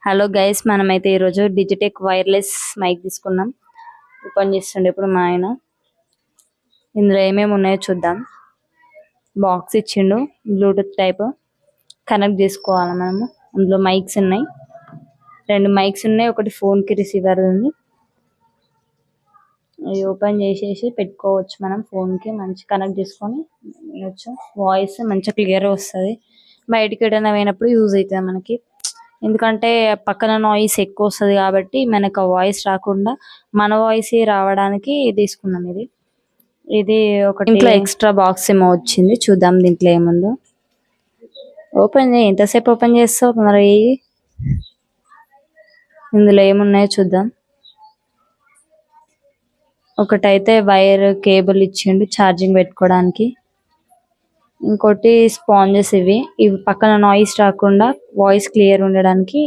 Hello guys, మనమైతే ఈరోజు Digitek wireless mic తీసుకున్నాం. ఓపెన్ చేస్తుండే ఇప్పుడు మా ఆయన. ఇందులో ఏమేమి ఉన్నాయో చూద్దాం. బాక్స్ ఇచ్చిండు, బ్లూటూత్ టైప్ కనెక్ట్ చేసుకోవాలి మనము. అందులో మైక్స్ ఉన్నాయి, 2 మైక్స్ ఉన్నాయి, ఒకటి ఫోన్ కి రిసీవర్ ఉంది. ఇది ఓపెన్ చేసేసి పెట్టుకోవచ్చు, మనం ఫోన్ కి మంచి కనెక్ట్ చేసుకొని వినొచ్చు. వాయిస్ మంచిగా క్లియర్ వస్తుంది. బయటికి ఎటైనా పోయినప్పుడు యూజ్ అవుతుంది మనకి. ఎందుకంటే పక్కన నాయిస్ ఎక్కువ వస్తుంది కాబట్టి మనకు వాయిస్ రాకుండా మన వాయిస్ రావడానికి తీసుకున్నాం. ఇది ఒకటి ఇంట్లో ఎక్స్ట్రా బాక్స్ ఏమో వచ్చింది, చూద్దాం దీంట్లో ఏముందో. ఓపెన్ చేయి, ఎంతసేపు ఓపెన్ చేస్తావు మరి. ఇందులో ఏమున్నాయో చూద్దాం. ఒకటైతే వైర్ కేబుల్ ఇచ్చిండు ఛార్జింగ్ పెట్టుకోవడానికి. ఇంకోటి స్పాంజెస్, ఇవి పక్కన నాయిస్ రాకుండా వాయిస్ క్లియర్ ఉండడానికి.